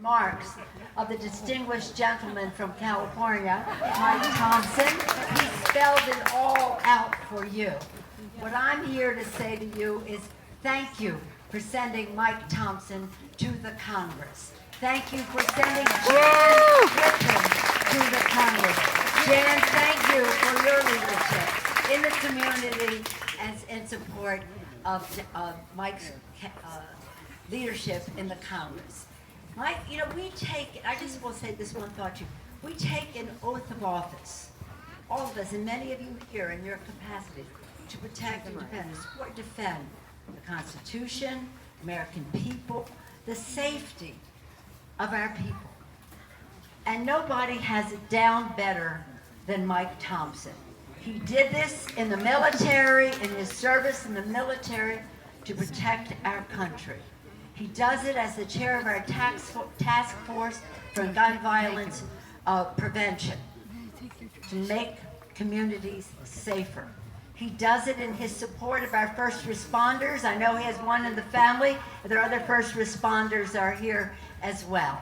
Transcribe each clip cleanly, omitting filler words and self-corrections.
remarks of the distinguished gentleman from California, Mike Thompson. He spelled it all out for you. What I'm here to say to you is thank you for sending Mike Thompson to the Congress. Thank you for sending Jan Griffin to the Congress. Jan, thank you for your leadership in the community and in support of Mike's leadership in the Congress. Mike, you know, we take, I just will say this one thought to you, we take an oath of office, all of us, and many of you here in your capacity, to protect and defend the Constitution, American people, the safety of our people. And nobody has it down better than Mike Thompson. He did this in the military, in his service in the military, to protect our country. He does it as the chair of our task force for gun violence prevention, to make communities safer. He does it in his support of our first responders. I know he has one in the family. There are other first responders are here as well.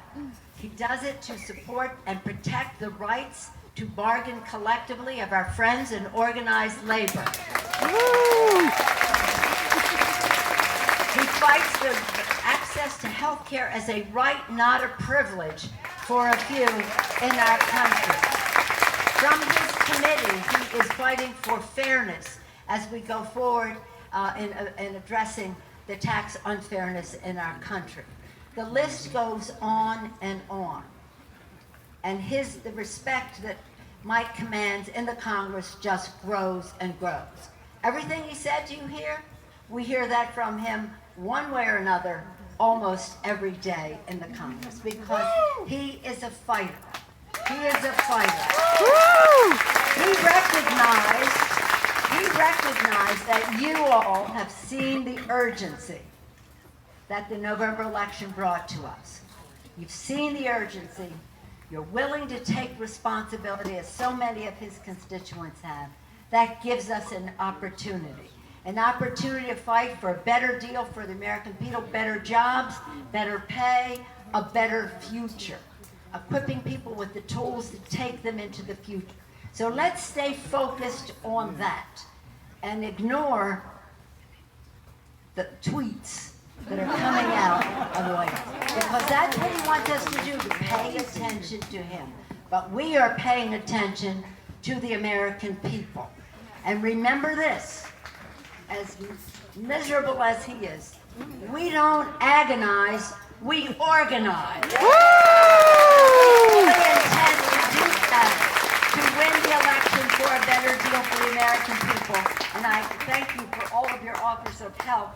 He does it to support and protect the rights to bargain collectively of our friends in organized labor. He fights for access to health care as a right, not a privilege for a few in our country. From his committee, he is fighting for fairness as we go forward in addressing the tax unfairness in our country. The list goes on and on. And the respect that Mike commands in the Congress just grows and grows. Everything he said to you here, we hear that from him one way or another almost every day in the Congress, because he is a fighter. He is a fighter. He recognized that you all have seen the urgency that the November election brought to us. You've seen the urgency. You're willing to take responsibility, as so many of his constituents have. That gives us an opportunity to fight for a better deal for the American people, better jobs, better pay, a better future, equipping people with the tools to take them into the future. So let's stay focused on that and ignore the tweets that are coming out of the White House, because that's what he wants us to do, to pay attention to him. But we are paying attention to the American people. And remember this, as miserable as he is, we don't agonize, we organize. We intend to do that, to win the election for a better deal for the American people. And I thank you for all of your offers of help.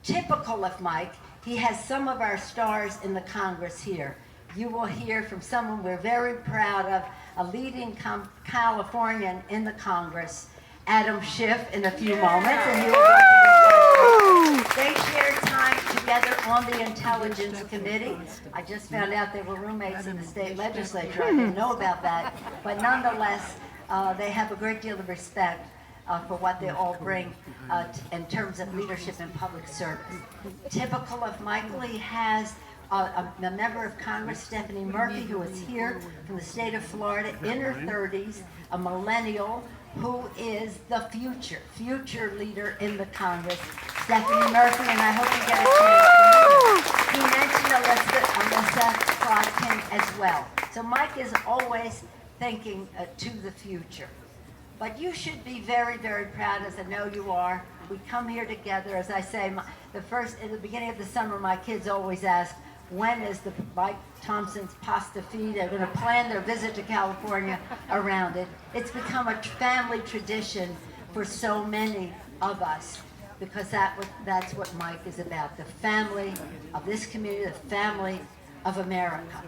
Typical of Mike, he has some of our stars in the Congress here. You will hear from someone we're very proud of, a leading Californian in the Congress, Adam Schiff, in a few moments. And you will they shared time together on the Intelligence Committee. I just found out they were roommates in the state legislature. I didn't know about that. But nonetheless, they have a great deal of respect for what they all bring in terms of leadership and public service. Typical of Michael, he has a member of Congress, Stephanie Murphy, who is here from the state of Florida, in her 30s, a millennial, who is the future leader in the Congress, Stephanie Murphy, and I hope you get a chance to meet her. He mentioned Alyssa Plotkin as well. So Mike is always thinking to the future. But you should be very, very proud, as I know you are. We come here together, as I say, in the beginning of the summer, my kids always ask, when is the Mike Thompson's pasta feed? They're going to plan their visit to California around it. It's become a family tradition for so many of us, because that's what Mike is about, the family of this community, the family of America.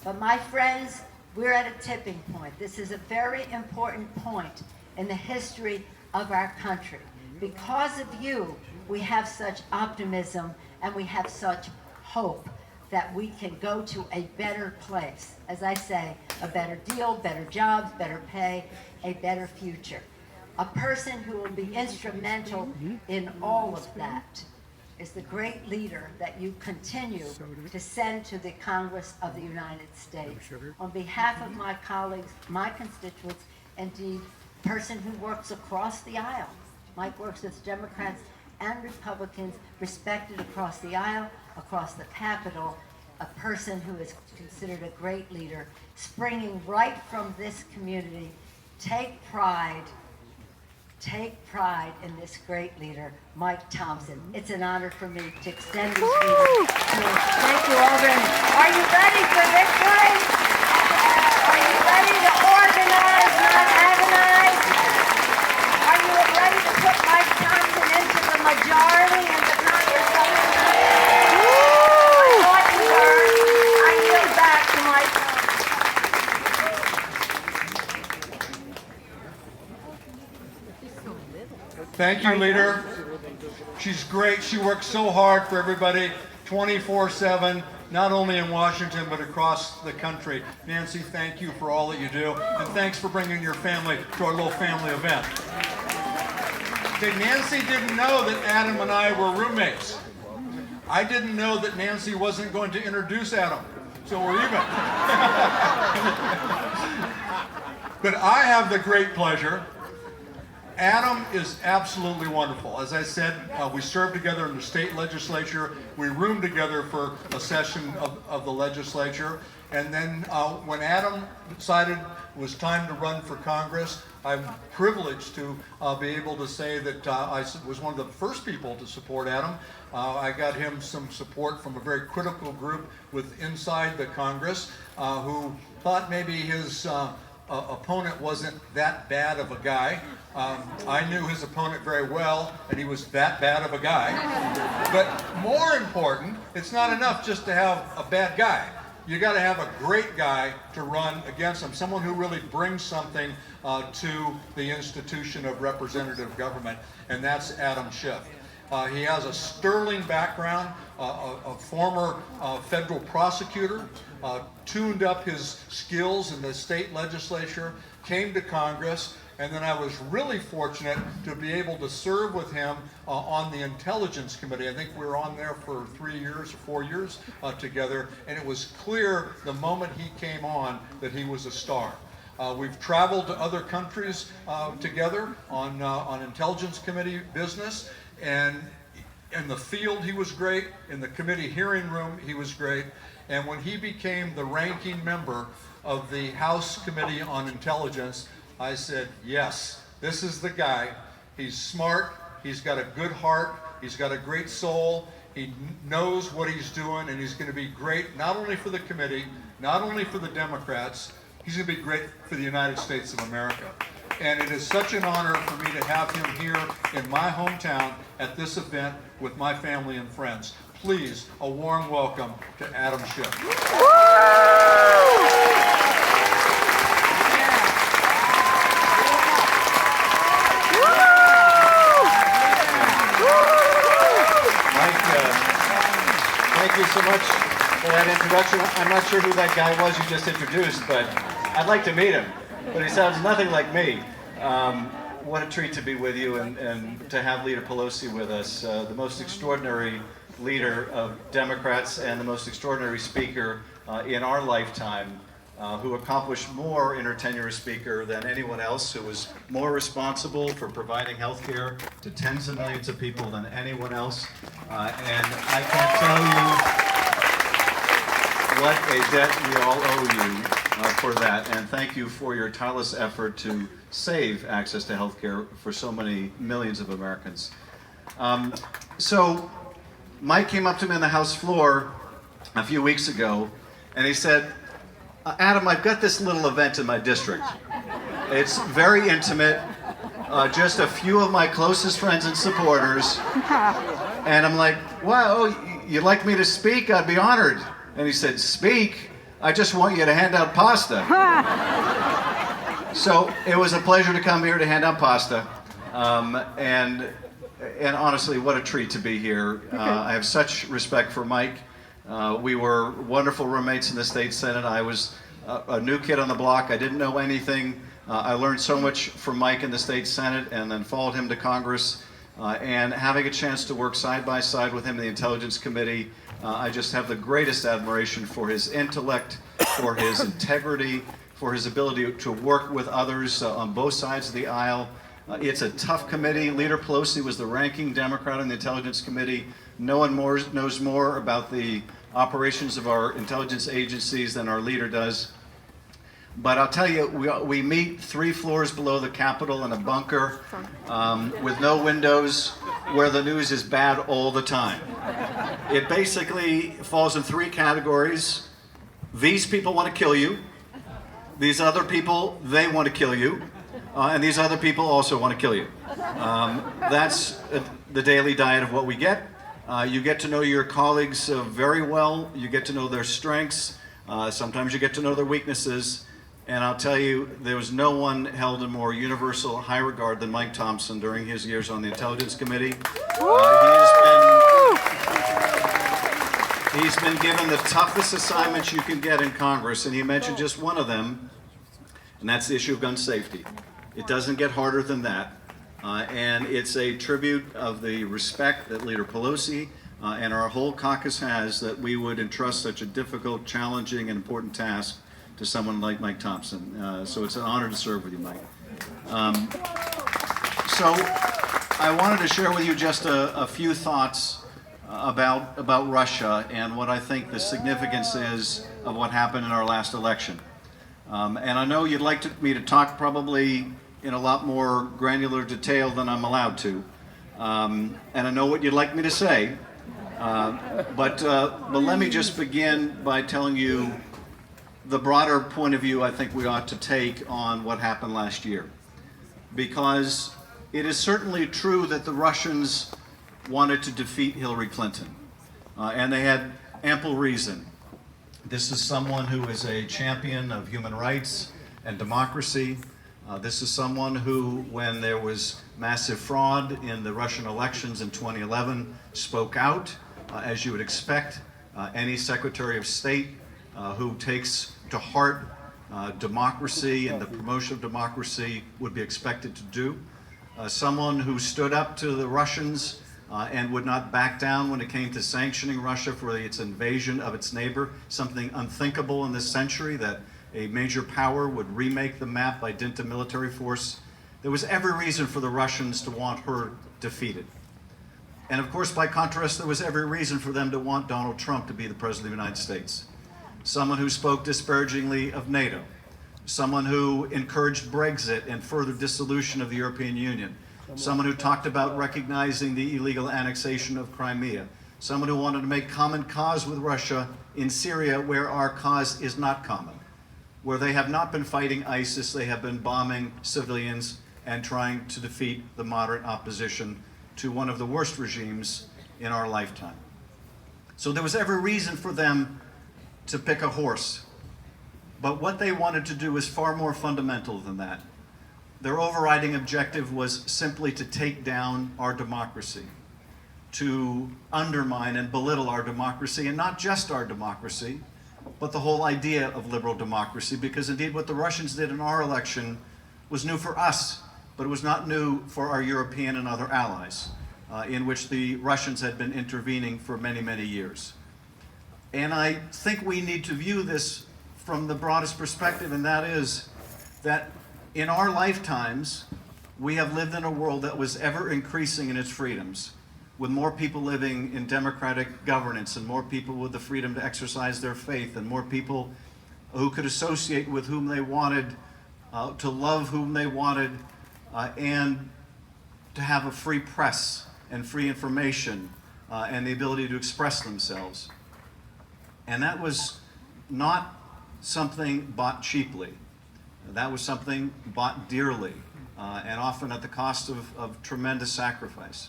But my friends, we're at a tipping point. This is a very important point in the history of our country. Because of you, we have such optimism and we have such hope that we can go to a better place. As I say, a better deal, better jobs, better pay, a better future. A person who will be instrumental in all of that is the great leader that you continue to send to the Congress of the United States. On behalf of my colleagues, my constituents, indeed, person who works across the aisle. Mike works with Democrats and Republicans, respected across the aisle, across the Capitol, a person who is considered a great leader, springing right from this community. Take pride in this great leader, Mike Thompson. It's an honor for me to extend these greetings. Thank you all very much. Are you ready for victory? Are you ready to organize, not agonize? Are you ready to put Mike Thompson into the majority in the Congress of the United States? I thought you were. I yield back to Mike Thompson. Thank you, Leader. She's great. She works so hard for everybody 24/7, not only in Washington, but across the country. Nancy, thank you for all that you do. And thanks for bringing your family to our little family event. Okay, Nancy didn't know that Adam and I were roommates. I didn't know that Nancy wasn't going to introduce Adam. So we're even. But I have the great pleasure. Adam is absolutely wonderful. As I said, we served together in the state legislature. We roomed together for a session of the legislature. And then when Adam decided it was time to run for Congress, I'm privileged to be able to say that I was one of the first people to support Adam. I got him some support from a very critical group inside the Congress who thought maybe his opponent wasn't that bad of a guy. I knew his opponent very well, and he was that bad of a guy. But more important, it's not enough just to have a bad guy. You got to have a great guy to run against him, someone who really brings something to the institution of representative government, and that's Adam Schiff. He has a sterling background, a former federal prosecutor, tuned up his skills in the state legislature, came to Congress, and then I was really fortunate to be able to serve with him on the Intelligence Committee. I think we were on there for 3 years or 4 years together, and it was clear the moment he came on that he was a star. We've traveled to other countries together on Intelligence Committee business, and in the field he was great, in the committee hearing room he was great, and when he became the ranking member of the House Committee on Intelligence, I said, yes, this is the guy. He's smart, he's got a good heart, he's got a great soul, he knows what he's doing, and he's going to be great not only for the committee, not only for the Democrats, he's going to be great for the United States of America. And it is such an honor for me to have him here in my hometown at this event with my family and friends. Please, a warm welcome to Adam Schiff. Thank you so much for that introduction. I'm not sure who that guy was you just introduced, but I'd like to meet him. But he sounds nothing like me. What a treat to be with you and to have Leader Pelosi with us, the most extraordinary leader of Democrats and the most extraordinary speaker in our lifetime, who accomplished more in her tenure as Speaker than anyone else, who was more responsible for providing health care to tens of millions of people than anyone else. And I can't tell you what a debt we all owe you for that. And thank you for your tireless effort to save access to health care for so many millions of Americans. So Mike came up to me on the House floor a few weeks ago, and he said, Adam, I've got this little event in my district. It's very intimate, just a few of my closest friends and supporters. And I'm like, wow, you'd like me to speak? I'd be honored. And he said, speak? I just want you to hand out pasta. So it was a pleasure to come here to hand out pasta. And honestly, what a treat to be here. I have such respect for Mike. We were wonderful roommates in the state Senate. I was a new kid on the block. I didn't know anything. I learned so much from Mike in the state Senate and then followed him to Congress. and having a chance to work side by side with him in the Intelligence Committee, I just have the greatest admiration for his intellect, for his integrity, for his ability to work with others on both sides of the aisle. It's a tough committee. Leader Pelosi was the ranking Democrat on the Intelligence Committee. No one knows more about the operations of our intelligence agencies than our leader does. But I'll tell you, we meet 3 floors below the Capitol in a bunker with no windows, where the news is bad all the time. It basically falls in 3 categories. These people want to kill you. These other people, they want to kill you. And these other people also want to kill you. That's the daily diet of what we get. You get to know your colleagues very well. You get to know their strengths. Sometimes you get to know their weaknesses. And I'll tell you, there was no one held in more universal high regard than Mike Thompson during his years on the Intelligence Committee. He's been given the toughest assignments you can get in Congress, and he mentioned just one of them, and that's the issue of gun safety. It doesn't get harder than that, and it's a tribute of the respect that Leader Pelosi and our whole caucus has, that we would entrust such a difficult, challenging, and important task to someone like Mike Thompson. So it's an honor to serve with you, Mike. So I wanted to share with you just a few thoughts about Russia and what I think the significance is of what happened in our last election. And I know you'd like me to talk probably in a lot more granular detail than I'm allowed to. And I know what you'd like me to say. But let me just begin by telling you the broader point of view I think we ought to take on what happened last year. Because it is certainly true that the Russians wanted to defeat Hillary Clinton, and they had ample reason. This is someone who is a champion of human rights and democracy. This is someone who, when there was massive fraud in the Russian elections in 2011, spoke out, as you would expect any Secretary of State who takes to heart democracy and the promotion of democracy would be expected to do. Someone who stood up to the Russians and would not back down when it came to sanctioning Russia for its invasion of its neighbor, something unthinkable in this century, that a major power would remake the map by dint of military force. There was every reason for the Russians to want her defeated. And of course, by contrast, there was every reason for them to want Donald Trump to be the President of the United States. Someone who spoke disparagingly of NATO, someone who encouraged Brexit and further dissolution of the European Union, someone who talked about recognizing the illegal annexation of Crimea, someone who wanted to make common cause with Russia in Syria, where our cause is not common, where they have not been fighting ISIS, they have been bombing civilians and trying to defeat the moderate opposition to one of the worst regimes in our lifetime. So there was every reason for them to pick a horse. But what they wanted to do is far more fundamental than that. Their overriding objective was simply to take down our democracy, to undermine and belittle our democracy, and not just our democracy, but the whole idea of liberal democracy, because indeed what the Russians did in our election was new for us, but it was not new for our European and other allies, in which the Russians had been intervening for many, many years. And I think we need to view this from the broadest perspective, and that is that in our lifetimes, we have lived in a world that was ever increasing in its freedoms, with more people living in democratic governance and more people with the freedom to exercise their faith and more people who could associate with whom they wanted, to love whom they wanted, and to have a free press and free information and the ability to express themselves. And that was not something bought cheaply. That was something bought dearly, and often at the cost of tremendous sacrifice.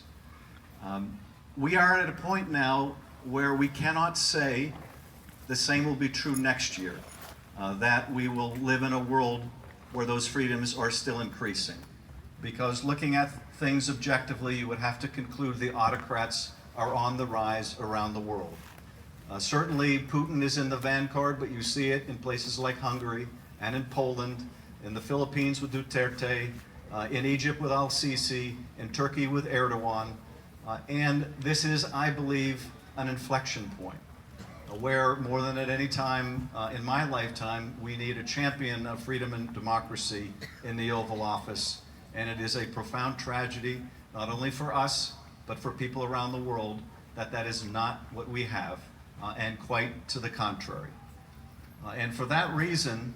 We are at a point now where we cannot say the same will be true next year, that we will live in a world where those freedoms are still increasing. Because looking at things objectively, you would have to conclude the autocrats are on the rise around the world. Certainly Putin is in the vanguard, but you see it in places like Hungary and in Poland, in the Philippines with Duterte, in Egypt with al-Sisi, in Turkey with Erdogan, and this is, I believe, an inflection point where more than at any time in my lifetime, we need a champion of freedom and democracy in the Oval Office. And it is a profound tragedy, not only for us, but for people around the world, that that is not what we have, and quite to the contrary. And for that reason,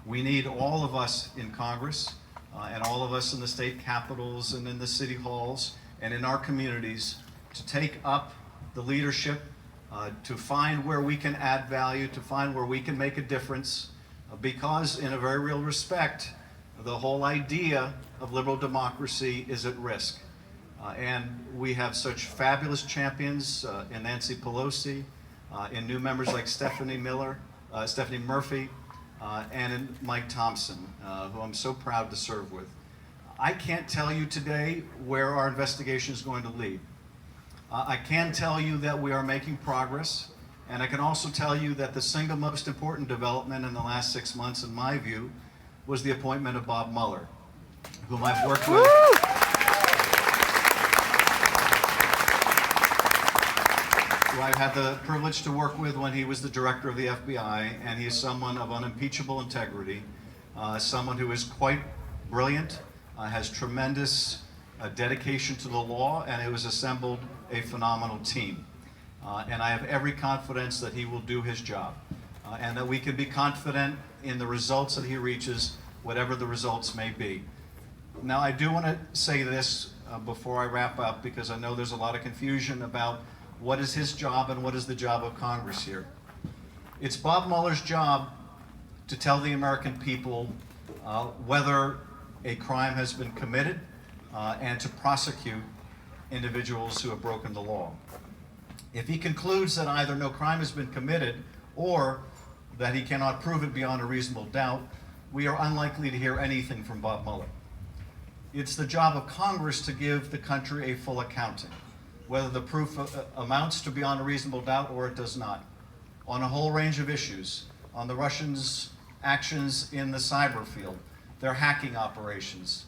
we need all of us in Congress, and all of us in the state capitals and in the city halls and in our communities to take up the leadership, to find where we can add value, to find where we can make a difference, because in a very real respect, the whole idea of liberal democracy is at risk. And we have such fabulous champions in Nancy Pelosi, in new members like Stephanie Murphy, and in Mike Thompson, who I'm so proud to serve with. I can't tell you today where our investigation is going to lead. I can tell you that we are making progress, and I can also tell you that the single most important development in the last 6 months, in my view, was the appointment of Bob Mueller, whom I've worked with. Who I had the privilege to work with when he was the director of the FBI, and he is someone of unimpeachable integrity, someone who is quite brilliant, has tremendous dedication to the law, and who has assembled a phenomenal team. And I have every confidence that he will do his job, and that we can be confident in the results that he reaches, whatever the results may be. Now, I do want to say this before I wrap up, because I know there's a lot of confusion about what is his job and what is the job of Congress here. It's Bob Mueller's job to tell the American people whether a crime has been committed and to prosecute individuals who have broken the law. If he concludes that either no crime has been committed or that he cannot prove it beyond a reasonable doubt, we are unlikely to hear anything from Bob Mueller. It's the job of Congress to give the country a full accounting, whether the proof amounts to beyond a reasonable doubt or it does not, on a whole range of issues, on the Russians' actions in the cyber field, their hacking operations,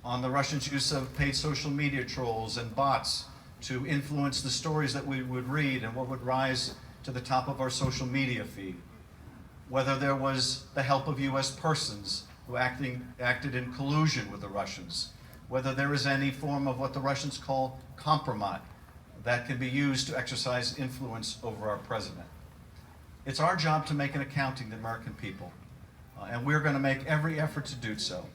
on the Russians' use of paid social media trolls and bots to influence the stories that we would read and what would rise to the top of our social media feed, whether there was the help of U.S. persons who acted in collusion with the Russians, whether there is any form of what the Russians call compromise that can be used to exercise influence over our president. It's our job to make an accounting to the American people, and we're going to make every effort to do so.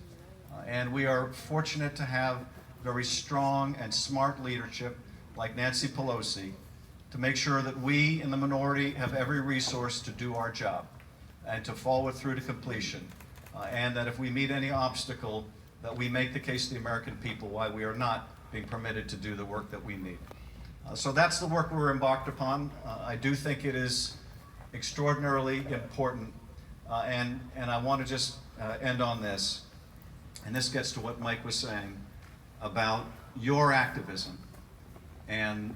And we are fortunate to have very strong and smart leadership like Nancy Pelosi to make sure that we in the minority have every resource to do our job and to follow it through to completion. And that if we meet any obstacle, that we make the case to the American people why we are not being permitted to do the work that we need. So that's the work we're embarked upon. I do think it is extraordinarily important. And I want to just end on this. And this gets to what Mike was saying about your activism and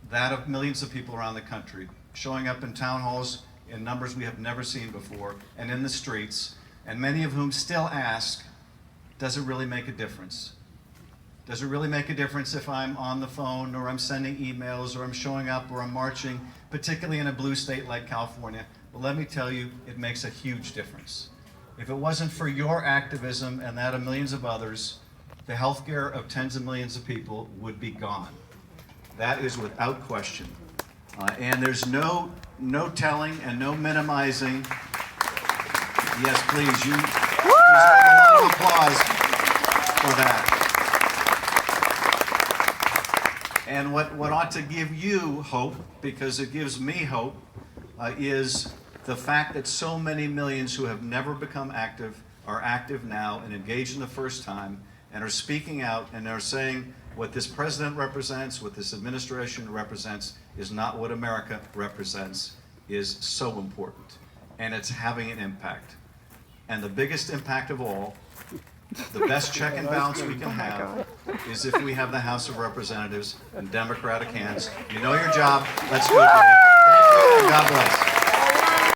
that of millions of people around the country, showing up in town halls in numbers we have never seen before, and in the streets, and many of whom still ask, does it really make a difference? Does it really make a difference if I'm on the phone, or I'm sending emails, or I'm showing up, or I'm marching, particularly in a blue state like California? Well, let me tell you, it makes a huge difference. If it wasn't for your activism and that of millions of others, the health care of tens of millions of people would be gone. That is without question. And there's no telling and no minimizing. Yes, please, you deserve a lot of applause for that. And what ought to give you hope, because it gives me hope, is the fact that so many millions who have never become active are active now and engaged in the first time and are speaking out and are saying what this president represents, what this administration represents, is not what America represents, is so important. And it's having an impact. And the biggest impact of all, the best check and balance we can have, is if we have the House of Representatives in Democratic hands. You know your job. Let's do it. Thank you, and God bless.